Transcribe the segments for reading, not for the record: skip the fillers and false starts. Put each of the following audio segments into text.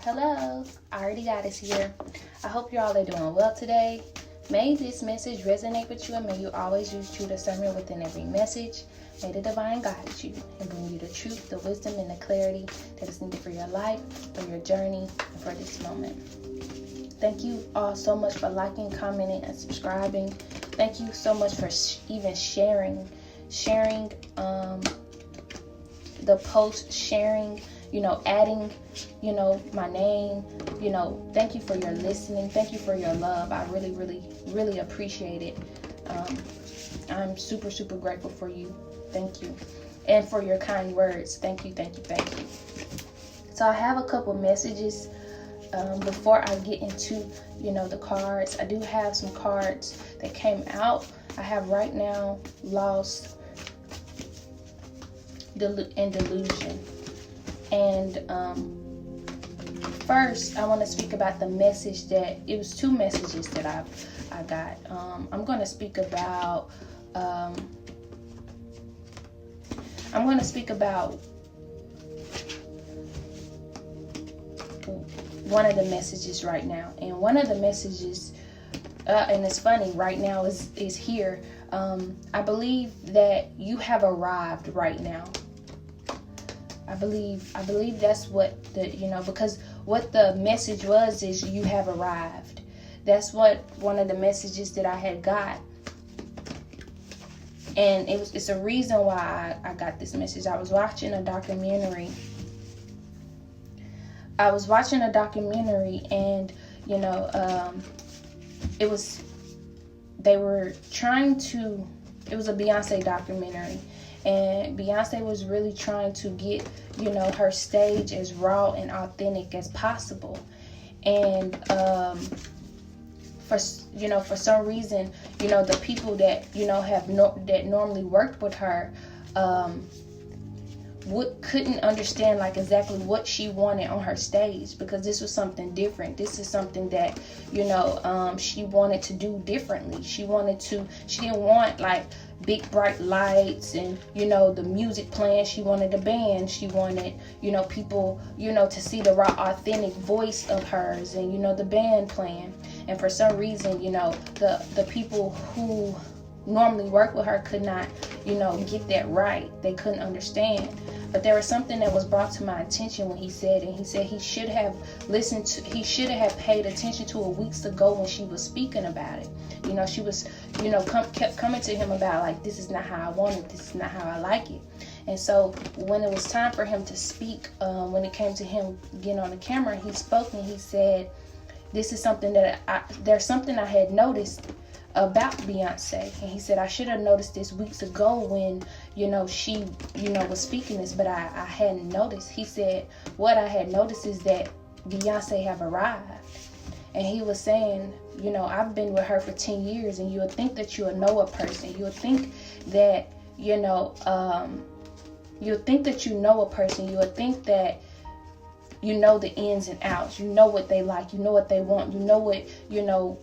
Hello, AriTheGoddesss here. I hope you all are doing well today. May this message resonate with you, and may you always use true discernment within every message. May the divine guide you and bring you the truth, the wisdom, and the clarity that is needed for your life, for your journey, and for this moment. Thank you all so much for liking, commenting, and subscribing. Thank you so much for even sharing the post, sharing, adding, my name, thank you for your listening. Thank you for your love. I really, really, really appreciate it. I'm super, super grateful for you. Thank you. And for your kind words. Thank you, thank you, thank you. So I have a couple messages before I get into, the cards. I do have some cards that came out. I have right now Lost and Delusion. And first, I want to speak about the message it was two messages that I got. I'm going to speak about one of the messages right now. And one of the messages, and it's funny, right now is here. I believe that you have arrived right now. I believe that's what because what the message was is you have arrived. That's what one of the messages that I had got. And it's a reason why I got this message. I was watching a documentary. And it was a Beyonce documentary. And Beyonce was really trying to get, her stage as raw and authentic as possible. And for some reason, the people that that normally worked with her couldn't understand exactly what she wanted on her stage, because this was something different. This is something that she wanted to do differently. She didn't want big bright lights and the music playing. She wanted a band. She wanted people to see the raw authentic voice of hers, and the band playing. And for some reason the people who normally work with her could not get that right. They couldn't understand. But there was something that was brought to my attention when he said he should have paid attention to it weeks ago when she was speaking about it. She was kept coming to him about this is not how I want it, this is not how I like it. And so when it was time for him to speak, when it came to him getting on the camera, he spoke and he said, this is something there's something I had noticed about Beyonce. And he said, I should have noticed this weeks ago when she was speaking this, but I hadn't noticed. He said, what I had noticed is that Beyonce have arrived. And he was saying, I've been with her for 10 years, and you would think that you would know a person. You would think that you would think that you know a person. You would think that you know the ins and outs. You know what they like. You know what they want. You know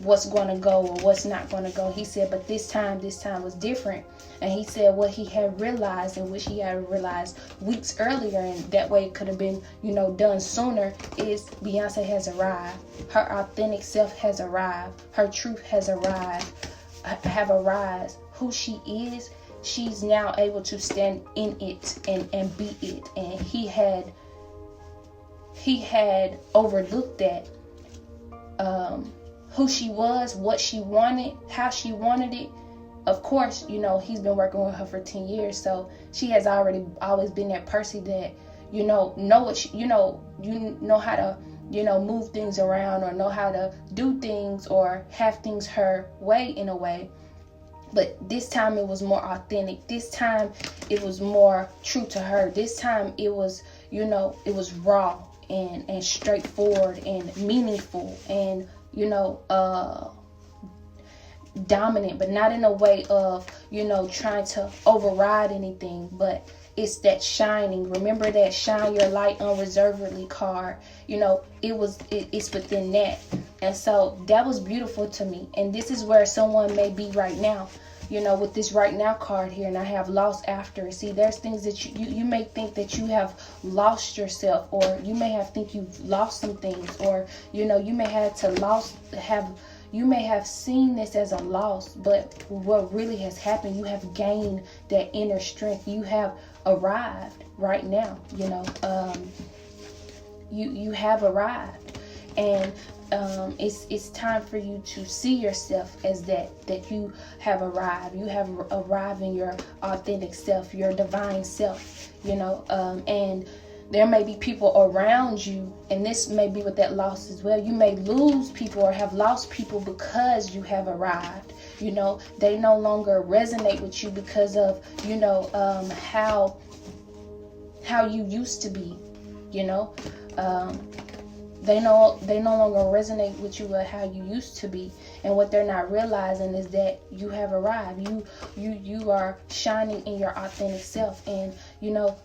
what's going to go or what's not going to go. He said, but this time was different. And he said what he had realized, and which he had realized weeks earlier, and that way it could have been, done sooner, is Beyonce has arrived. Her authentic self has arrived. Her truth has arrived. Who she is, she's now able to stand in it and be it. And he had overlooked that, who she was, what she wanted, how she wanted it. Of course, he's been working with her for 10 years, so she has always been that person that, know what she, you know how to, move things around, or know how to do things or have things her way in a way. But this time it was more authentic. This time it was more true to her. This time it was, it was raw and straightforward and meaningful and, dominant, but not in a way of, trying to override anything, but it's that shining. Remember that shine your light unreservedly card. It's within that. And so that was beautiful to me. And this is where someone may be right now. you know, with this right now card here, and I have lost after. See, there's things that you may think that you have lost yourself, or you may think you've lost some things, or, you know, you may you may have seen this as a loss, but what really has happened, you have gained that inner strength. You have arrived right now, you know. You have arrived, and it's time for you to see yourself as that you have arrived. You have arrived in your authentic self, your divine self, you know. And there may be people around you, and this may be with that loss as well. You may lose people or have lost people because you have arrived. You know, they no longer resonate with you because of, you know, how you used to be, you know. They no longer resonate with you at how you used to be, and what they're not realizing is that you have arrived. You are shining in your authentic self, and, you know,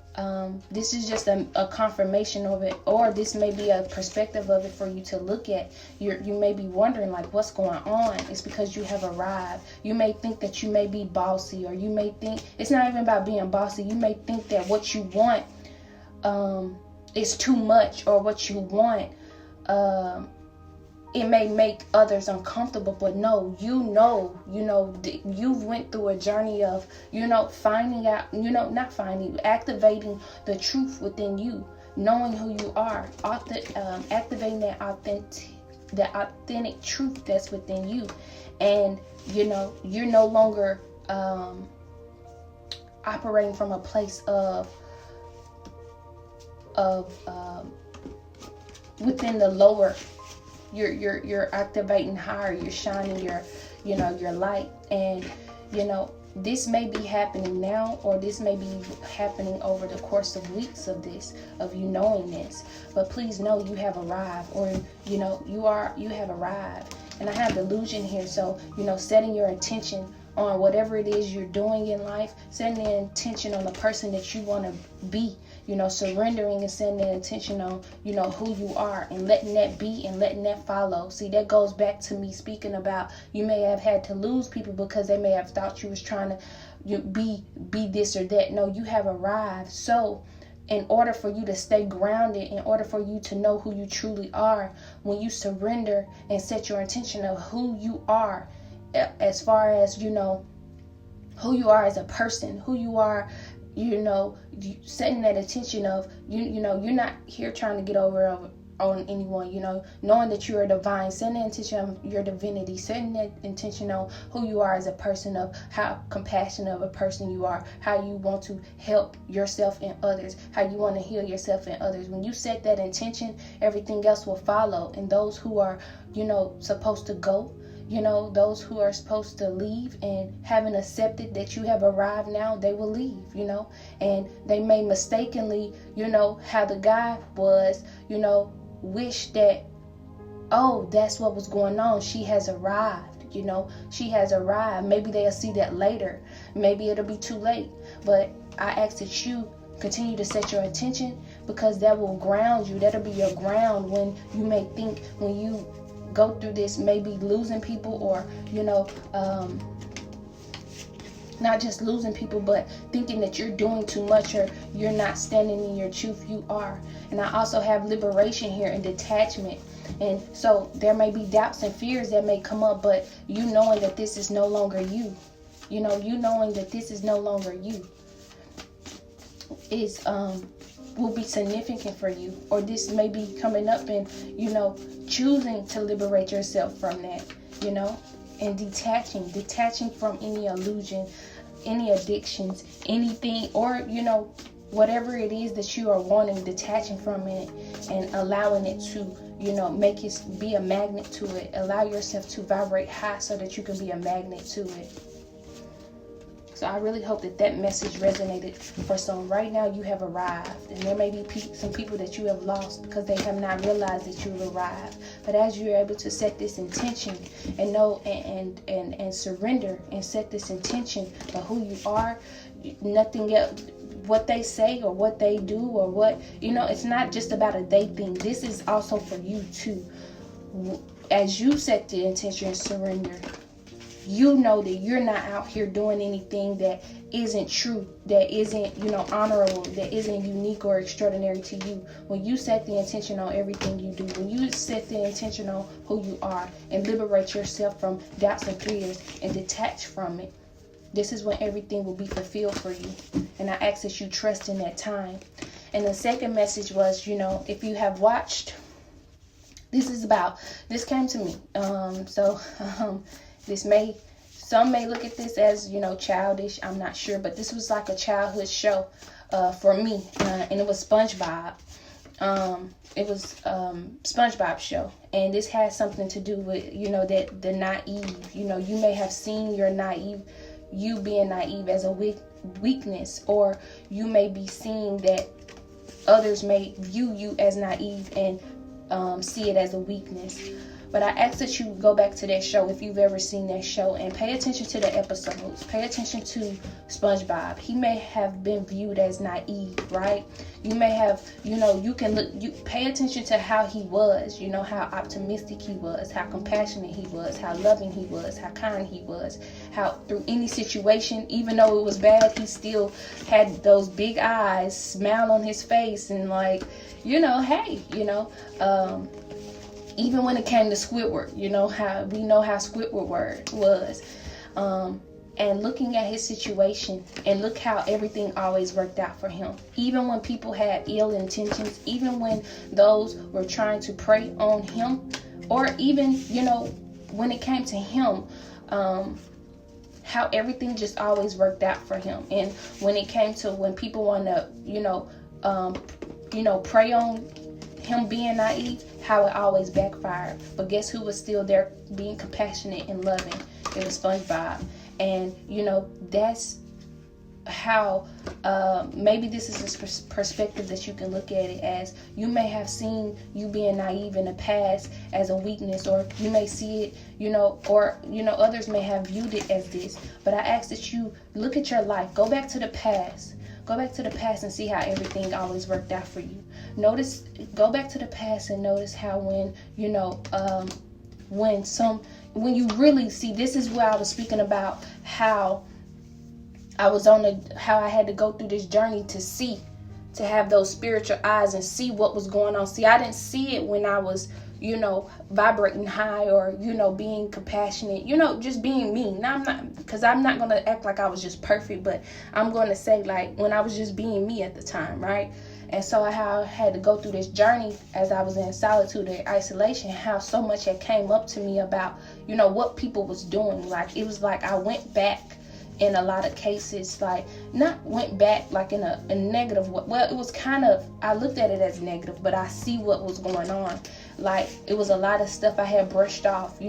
this is just a confirmation of it, or this may be a perspective of it for you to look at. You may be wondering, like, what's going on? It's because you have arrived. You may think that you may be bossy, or you may think it's not even about being bossy. You may think that what you want is too much, or what you want, it may make others uncomfortable. But no, you've went through a journey of, you know, finding out, you know, activating the truth within you, knowing who you are, activating that authentic truth that's within you. And, you know, you're no longer operating from a place of within the lower. You're activating higher. You're shining your light. And, you know, this may be happening now, or this may be happening over the course of weeks of you knowing this. But please know you have arrived, or, you know, you have arrived. And I have delusion here, so, you know, setting your intention on whatever it is you're doing in life, setting the intention on the person that you want to be, you know, surrendering and setting the intention on, you know, who you are, and letting that be and letting that follow. See, that goes back to me speaking about, you may have had to lose people because they may have thought you was trying to be this or that. No, you have arrived. So in order for you to stay grounded, in order for you to know who you truly are, when you surrender and set your intention of who you are, as far as, you know, who you are as a person, who you are, you know, setting that intention of, you know, you're not here trying to get over on anyone, you know, knowing that you are divine, setting the intention of your divinity, setting that intention on who you are as a person, of how compassionate of a person you are, how you want to help yourself and others, how you want to heal yourself and others. When you set that intention, everything else will follow. And those who are, you know, supposed to go, you know, those who are supposed to leave, and having accepted that you have arrived now, they will leave, you know. And they may mistakenly, you know, how the guy was, you know, wish that, oh, that's what was going on. She has arrived, you know, she has arrived. Maybe they'll see that later. Maybe it'll be too late. But I ask that you continue to set your intention, because that will ground you. That'll be your ground when you may think, when you go through this, maybe losing people, or, you know, not just losing people, but thinking that you're doing too much, or you're not standing in your truth. You are. And I also have liberation here and detachment. And so there may be doubts and fears that may come up, but you knowing that this is no longer you, you know, you knowing that this is no longer you is will be significant for you. Or this may be coming up, and, you know, choosing to liberate yourself from that, you know, and detaching from any illusion, any addictions, anything, or, you know, whatever it is that you are wanting, detaching from it and allowing it to, you know, make it be a magnet to it. Allow yourself to vibrate high so that you can be a magnet to it. So I really hope that message resonated for some. Right now you have arrived, and there may be some people that you have lost because they have not realized that you've arrived. But as you're able to set this intention and know and surrender and set this intention of who you are, nothing else, what they say or what they do or what, you know, it's not just about a they thing. This is also for you too. As you set the intention and surrender, you know that you're not out here doing anything that isn't true, that isn't, honorable, that isn't unique or extraordinary to you. When you set the intention on everything you do, when you set the intention on who you are and liberate yourself from doubts and fears and detach from it, this is when everything will be fulfilled for you. And I ask that you trust in that time. And the second message was, if you have watched, this came to me. Some may look at this as, childish. I'm not sure. But this was like a childhood show for me. And it was SpongeBob. It was SpongeBob show. And this has something to do with, that the naive. You may have seen you being naive as a weakness. Or you may be seeing that others may view you as naive and see it as a weakness. But I ask that you go back to that show if you've ever seen that show and pay attention to the episodes. Pay attention to SpongeBob. He may have been viewed as naive, right? You may have, you pay attention to how he was, how optimistic he was, how compassionate he was, how loving he was, how kind he was, how through any situation, even though it was bad, he still had those big eyes, smile on his face, and even when it came to Squidward, how Squidward was. And looking at his situation, and look how everything always worked out for him. Even when people had ill intentions, even when those were trying to prey on him, or even, when it came to him, how everything just always worked out for him. And when it came to when people want to, prey on him being naive, how it always backfired. But guess who was still there being compassionate and loving? It was SpongeBob. And that's how maybe this is a perspective that you can look at it as. You may have seen you being naive in the past as a weakness, or you may see it, or others may have viewed it as this. But I ask that you look at your life, go back to the past. Go back to the past and see how everything always worked out for you. Go back to the past and notice how when you really see, this is where I was speaking about how how I had to go through this journey to have those spiritual eyes and see what was going on. See, I didn't see it when I was, vibrating high or, being compassionate, just being me. Now I'm not going to act like I was just perfect, but I'm going to say like when I was just being me at the time, right? And so I had to go through this journey as I was in solitude and isolation, how so much had came up to me about, what people was doing. Like, it was like I went back in a lot of cases, like not went back like in a negative way. Well, it was kind of, I looked at it as negative, but I see what was going on. Like, it was a lot of stuff I had brushed off,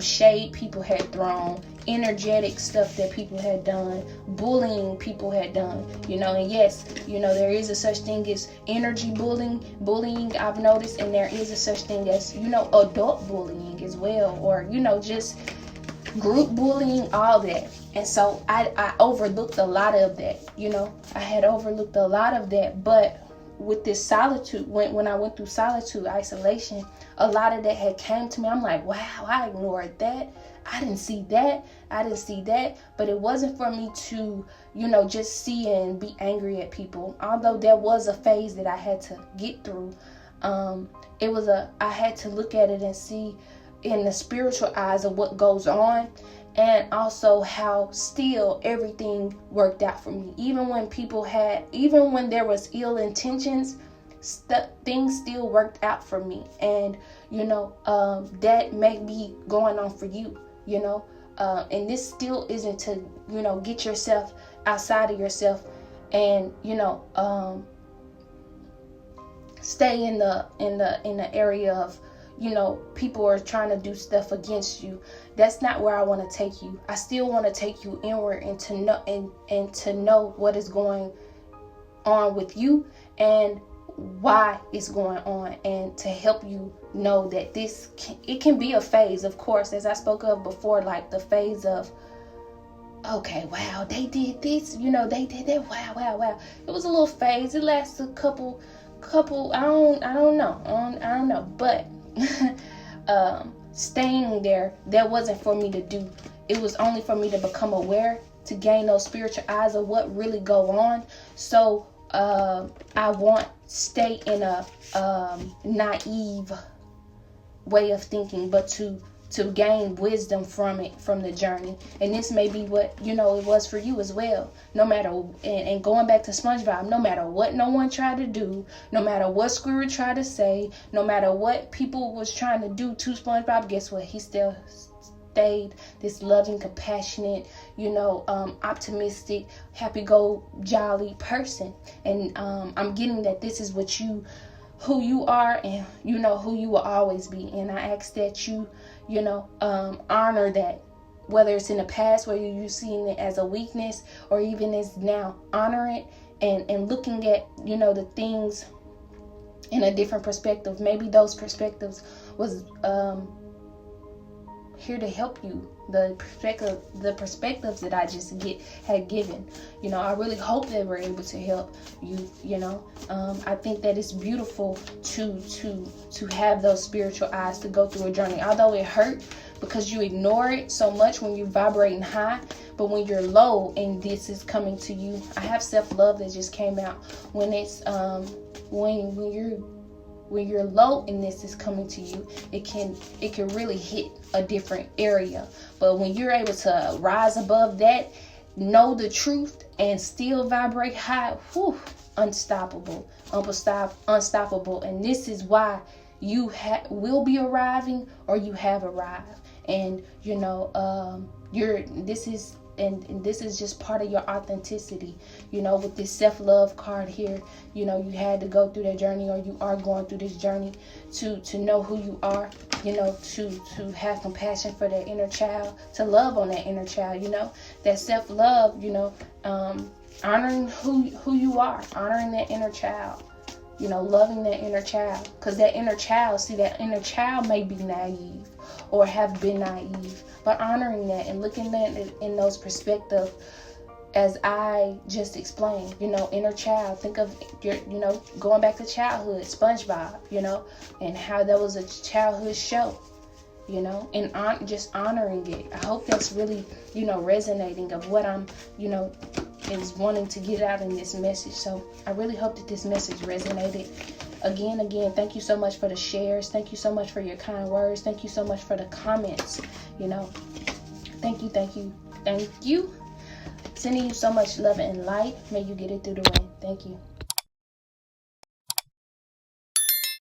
shade people had thrown, energetic stuff that people had done, bullying people had done, and yes, there is a such thing as energy bullying I've noticed, and there is a such thing as, adult bullying as well, or, just group bullying, all that. And so I overlooked a lot of that, I had overlooked a lot of that. But with this solitude, when I went through solitude, isolation, a lot of that had came to me. I'm like, wow, I ignored that. I didn't see that. But it wasn't for me to, just see and be angry at people. Although there was a phase that I had to get through. I had to look at it and see in the spiritual eyes of what goes on, and also how still everything worked out for me. Even when there was ill intentions, things still worked out for me. And that may be going on for you, and this still isn't to get yourself outside of yourself and stay in the area of people are trying to do stuff against you. That's not where I want to take you. I still want to take you inward and to know what is going on with you and why it's going on, and to help you know that it can be a phase, of course, as I spoke of before, like the phase of, okay, wow, they did this, they did that, wow. It was a little phase. It lasted a couple, I don't know, but staying there, that wasn't for me to do. it was only for me to become aware, to gain those spiritual eyes of what really go on. So I won't stay in a naive way of thinking, but to gain wisdom from it, from the journey. And this may be what, you know, it was for you as well. No matter, and going back to SpongeBob, no matter what no one tried to do, no matter what Squidward tried to say, no matter what people was trying to do to SpongeBob, guess what? He still stayed this loving, compassionate, you know, optimistic, happy-go-jolly person. And I'm getting that this is what who you are, and you know who you will always be. And I ask that you know, honor that, whether it's in the past where you've seen it as a weakness, or even as now, honor it, and looking at, you know, the things in a different perspective. Maybe those perspectives was here to help you. The perspectives that I just had given, you know, I really hope they were able to help you. You know, I think that it's beautiful to have those spiritual eyes, to go through a journey, although it hurt because you ignore it so much when you're vibrating high. But when you're low and this is coming to you, I have self-love that just came out. When it's when you're low and this is coming to you, it can really hit a different area. But when you're able to rise above that, know the truth, and still vibrate high, whew, unstoppable. And this is why you will be arriving, or you have arrived. And you know, this is just part of your authenticity. You know, with this self-love card here, you know, you had to go through that journey, or you are going through this journey to know who you are, you know, to have compassion for that inner child, to love on that inner child, you know, that self-love, you know, honoring who you are, honoring that inner child, you know, loving that inner child. Because that inner child may be naive or have been naive, but honoring that and looking at it in those perspectives, as I just explained, you know, inner child. Think of your, you know, going back to childhood, SpongeBob, you know, and how that was a childhood show, you know, and just honoring it. I hope that's really, you know, resonating of what I'm, you know, is wanting to get out in this message. So I really hope that this message resonated. Again, thank you so much for the shares. Thank you so much for your kind words. Thank you so much for the comments. You know, thank you. Sending you so much love and light. May you get it through the rain. Thank you.